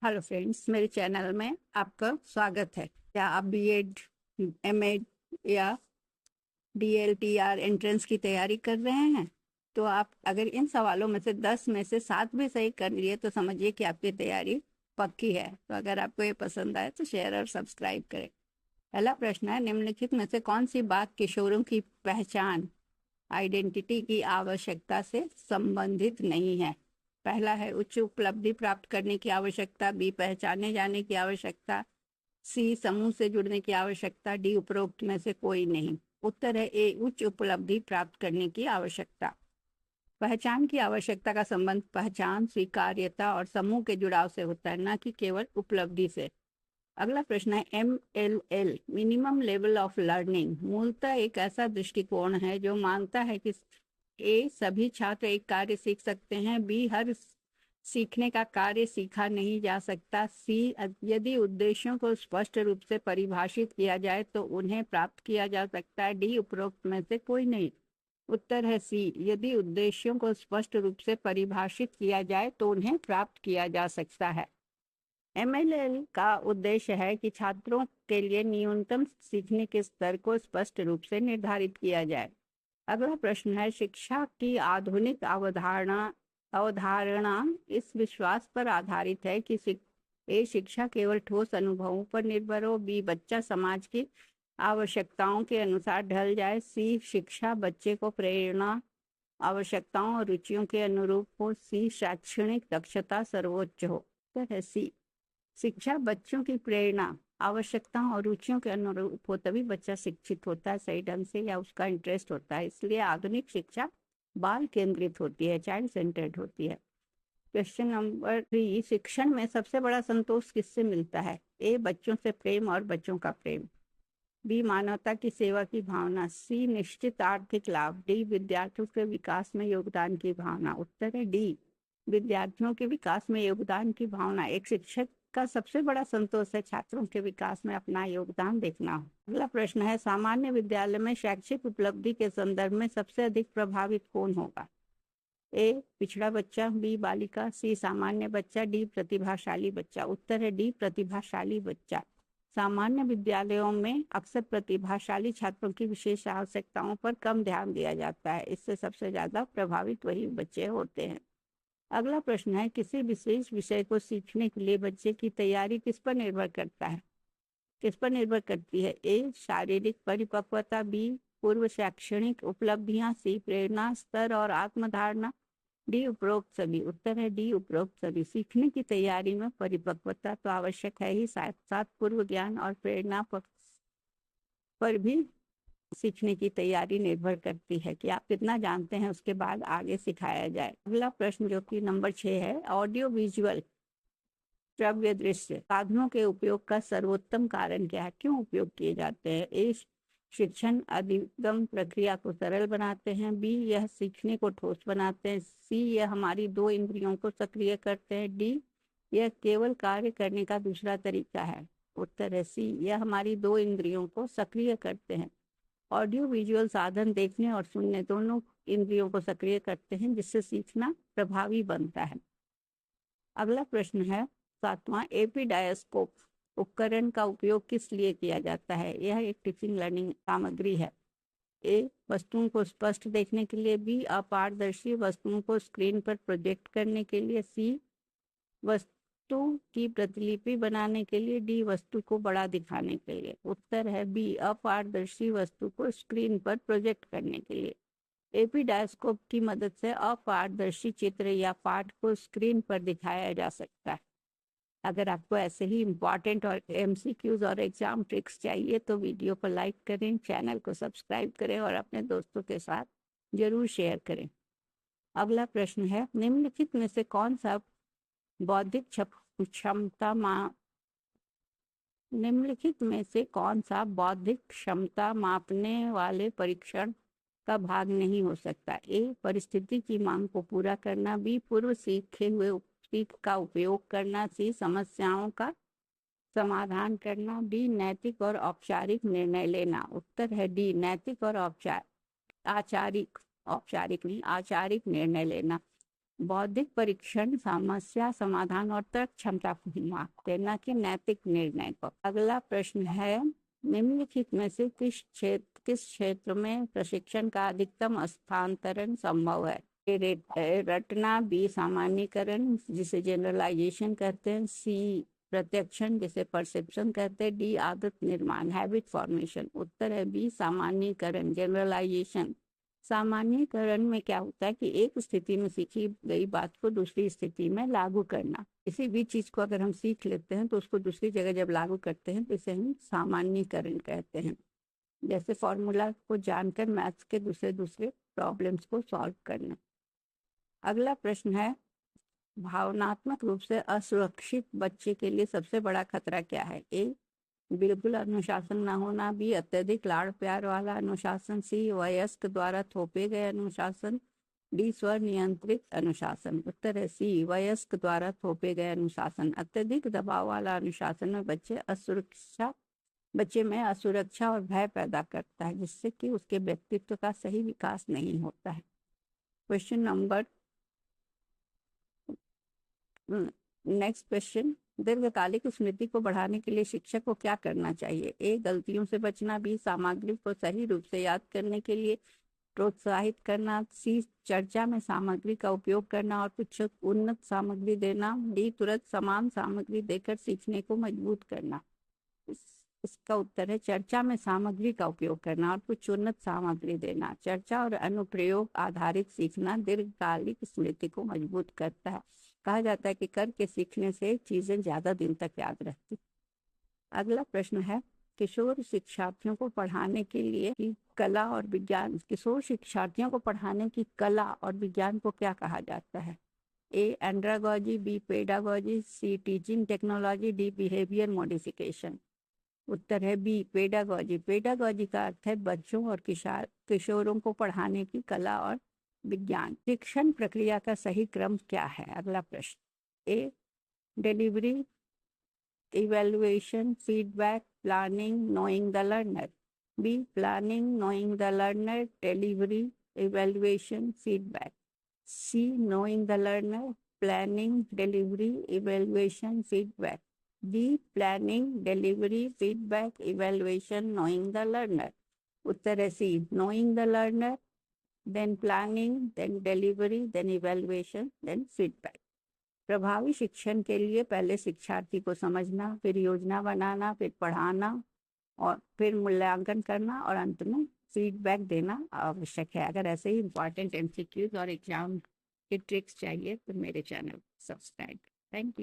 Hello friends, मेरे channel में आपका स्वागत है। क्या आप बीएड, एमएड या डीएलटीआर एंट्रेंस की तैयारी कर रहे हैं? तो आप अगर इन सवालों में से 10 में से 7 भी सही कर लिए तो समझिए कि आपकी तैयारी पक्की है। तो अगर आपको ये पसंद आए तो शेयर और सब्सक्राइब करें। पहला प्रश्न है, निम्नलिखित में से कौन सी बात किशोरों की पहचान, आइडेंटिटी की आवश्यकता से संबंधित नहीं है? पहला है उच्च उपलब्धि प्राप्त करने की आवश्यकता, बी पहचाने जाने की आवश्यकता, सी समूह से जुड़ने की आवश्यकता, डी उपरोक्त में से कोई नहीं। उत्तर है ए, उच्च उपलब्धि प्राप्त करने की आवश्यकता। पहचान की आवश्यकता का संबंध पहचान, स्वीकार्यता और समूह के जुड़ाव से होता है, न कि केवल उपलब्धि से। अगला प्रश्न है, MLL minimum level of learning मूलतः एक ऐसा दृष्टिकोण है जो मानता है कि ए सभी छात्र एक कार्य सीख सकते हैं, बी हर सीखने का कार्य सीखा नहीं जा सकता, सी यदि उद्देश्यों को स्पष्ट रूप से परिभाषित किया जाए तो उन्हें प्राप्त किया जा सकता है, डी उपरोक्त में से कोई नहीं। उत्तर है सी, यदि उद्देश्यों को स्पष्ट रूप से परिभाषित किया जाए तो उन्हें प्राप्त किया जा सकता है। MLL का उद्देश्य है कि छात्रों के लिए न्यूनतम सीखने के स्तर को स्पष्ट रूप से निर्धारित किया जाए। अगला प्रश्न है, शिक्षा की आधुनिक अवधारणा अवधारणा इस विश्वास पर आधारित है कि शिक्षा केवल ठोस अनुभवों पर निर्भर हो, बी बच्चा समाज की आवश्यकताओं के अनुसार ढल जाए, सी शिक्षा बच्चे को प्रेरणा, आवश्यकताओं और रुचियों के अनुरूप हो, सी शैक्षणिक दक्षता सर्वोच्च हो। तो है सी, शिक्षा बच्चों की प्रेरणा, आवश्यकताओं और रुचियों के अनुरूप हो तभी बच्चा शिक्षित होता है सही ढंग से, या उसका इंटरेस्ट होता है। इसलिए आधुनिक शिक्षा बाल केंद्रित होती है, चाइल्ड सेंटर्ड होती है। क्वेश्चन नंबर 3, शिक्षण में सबसे बड़ा संतोष किससे मिलता है? ए बच्चों से प्रेम और बच्चों का प्रेम, बी मानवता की सेवा की भावना, सी निश्चित आर्थिक लाभ, डी विद्यार्थियों के विकास में योगदान की भावना। उत्तर है डी, विद्यार्थियों के विकास में योगदान की भावना। एक शिक्षक का सबसे बड़ा संतोष है छात्रों के विकास में अपना योगदान देखना। अगला प्रश्न है, सामान्य विद्यालय में शैक्षिक उपलब्धि के संदर्भ में सबसे अधिक प्रभावित कौन होगा? ए पिछड़ा बच्चा, बी बालिका, सी सामान्य बच्चा, डी प्रतिभाशाली बच्चा। उत्तर है डी, प्रतिभाशाली बच्चा। सामान्य विद्यालयों में अक्सर प्रतिभाशाली छात्रों की विशेष आवश्यकताओं पर कम ध्यान दिया जाता है, इससे सबसे ज्यादा प्रभावित वही बच्चे होते हैं। अगला प्रश्न है, किसी विशेष विषय को सीखने के लिए बच्चे की तैयारी किस पर निर्भर करता है? किस पर निर्भर करती है? ए शारीरिक परिपक्वता, बी पूर्व शैक्षणिक उपलब्धियां, सी प्रेरणा स्तर और आत्मधारणा, डी उपरोक्त सभी। उत्तर है डी उपरोक्त सभी। सीखने की तैयारी में परिपक्वता तो आवश्यक है ही, साथ साथ पूर्व ज्ञान और प्रेरणा पर भी सीखने की तैयारी निर्भर करती है कि आप कितना जानते हैं, उसके बाद आगे सिखाया जाए। अगला प्रश्न जो कि नंबर 6 है, ऑडियो विजुअल श्रव्य दृश्य साधनों के उपयोग का सर्वोत्तम कारण क्या है? क्यों उपयोग किए जाते हैं? ए शिक्षण अधिगम प्रक्रिया को सरल बनाते हैं, बी यह सीखने को ठोस बनाते हैं, सी यह हमारी दो इंद्रियों को सक्रिय करते हैं, डी यह केवल कार्य करने का दूसरा तरीका है। उत्तर है सी, यह हमारी दो इंद्रियों को सक्रिय करते हैं। ऑडियो विजुअल साधन देखने और सुनने दोनों इंद्रियों को सक्रिय करते हैं, जिससे सीखना प्रभावी बनता है। अगला प्रश्न है 7वां, एपीडायस्कोप उपकरण का उपयोग किस लिए किया जाता है? यह एक टीचिंग लर्निंग सामग्री है। ए वस्तुओं को स्पष्ट देखने के लिए, बी अपारदर्शी वस्तुओं को स्क्रीन पर प्रोजेक्ट करने के लिए, सी वस्तु की प्रतिलिपि बनाने के लिए, डी वस्तु को बड़ा दिखाने के लिए। उत्तर है बी, अपारदर्शी वस्तु को स्क्रीन पर प्रोजेक्ट करने के लिए। एपीडायस्कोप की मदद से अपारदर्शी चित्र या पाठ को स्क्रीन पर दिखाया जा सकता है। अगर आपको ऐसे ही इम्पॉर्टेंट और MCQs और एग्जाम ट्रिक्स चाहिए तो वीडियो को लाइक करें, चैनल को सब्सक्राइब करें और अपने दोस्तों के साथ जरूर शेयर करें। अगला प्रश्न है, निम्नलिखित में से कौन सा बौद्धिक क्षमता निम्नलिखित में से कौन सा बौद्धिक क्षमता मापने वाले परीक्षण का भाग नहीं हो सकता? ए परिस्थिति की मांग को पूरा करना, बी पूर्व सीखे हुए सीख का उपयोग करना, सी समस्याओं का समाधान करना, डी नैतिक और औपचारिक निर्णय लेना। उत्तर है डी, नैतिक और औपचारिक निर्णय लेना। बौद्धिक परीक्षण समस्या समाधान और तर्क क्षमता को मापते हैं, न कि नैतिक निर्णय को। अगला प्रश्न है, निम्नलिखित में से किस क्षेत्र में प्रशिक्षण का अधिकतम हस्तांतरण संभव है? रटना, बी सामान्यीकरण जिसे जनरलाइजेशन कहते हैं, सी प्रत्यक्षण जिसे परसेप्शन कहते हैं, डी आदत निर्माण हैबिट फॉर्मेशन। उत्तर है बी सामान्यीकरण जनरलाइजेशन। सामान्यीकरण में क्या होता है कि एक स्थिति में सीखी गई बात को दूसरी स्थिति में लागू करना। किसी भी चीज को अगर हम सीख लेते हैं तो उसको दूसरी जगह जब लागू करते हैं तो इसे हम सामान्यीकरण कहते हैं। जैसे फॉर्मूला को जानकर मैथ्स के दूसरे प्रॉब्लम्स को सॉल्व करना। अगला प्रश्न है, भावनात्मक रूप से असुरक्षित बच्चे के लिए सबसे बड़ा खतरा क्या है? ए बिल्कुल अनुशासन न होना, बी अत्यधिक लाड़ प्यार वाला अनुशासन, सी वयस्क द्वारा थोपे गए अनुशासन, डी स्व नियंत्रित अनुशासन। उत्तर है सी वयस्क द्वारा थोपे गए अनुशासन। अत्यधिक दबाव वाला अनुशासन में बच्चे में असुरक्षा और भय पैदा करता है, जिससे कि उसके व्यक्तित्व का सही विकास नहीं होता है। क्वेश्चन नंबर नेक्स्ट क्वेश्चन, दीर्घकालिक स्मृति को बढ़ाने के लिए शिक्षक को क्या करना चाहिए? ए गलतियों से बचना, बी सामग्री को सही रूप से याद करने के लिए प्रोत्साहित करना, सी चर्चा में सामग्री का उपयोग करना और कुछ उन्नत सामग्री देना, डी तुरंत समान सामग्री देकर सीखने को मजबूत करना। इसका उत्तर है चर्चा में सामग्री का उपयोग करना और कुछ उन्नत सामग्री देना। चर्चा और अनुप्रयोग आधारित सीखना दीर्घकालिक स्मृति को मजबूत करता है। कहा जाता है कि करके सीखने से चीजें ज्यादा दिन तक याद रहती। अगला प्रश्न है, किशोर शिक्षार्थियों को पढ़ाने के लिए की कला और विज्ञान को क्या कहा जाता है? A andragogy, B pedagogy, C teaching technology, D behaviour modification. उत्तर है बी पेडागॉजी। पेडागॉजी का अर्थ है बच्चों और किशोरों को पढ़ाने की कला और विज्ञान। शिक्षण प्रक्रिया का सही क्रम क्या है? अगला प्रश्न, A delivery, evaluation, feedback, planning, knowing the learner, B planning, knowing the learner, delivery, evaluation, feedback, C knowing the learner, planning, delivery, evaluation, feedback, D planning, delivery, feedback, evaluation, knowing the learner. उत्तर है C knowing the learner, then planning, then delivery, then evaluation, then feedback। प्रभावी शिक्षण के लिए पहले शिक्षार्थी को समझना, फिर योजना बनाना, फिर पढ़ाना और फिर मूल्यांकन करना और अंत में फीडबैक देना आवश्यक है। अगर ऐसे ही इंपॉर्टेंट MCQs और एग्जाम के ट्रिक्स चाहिए तो मेरे चैनल सब्सक्राइब। Thank you.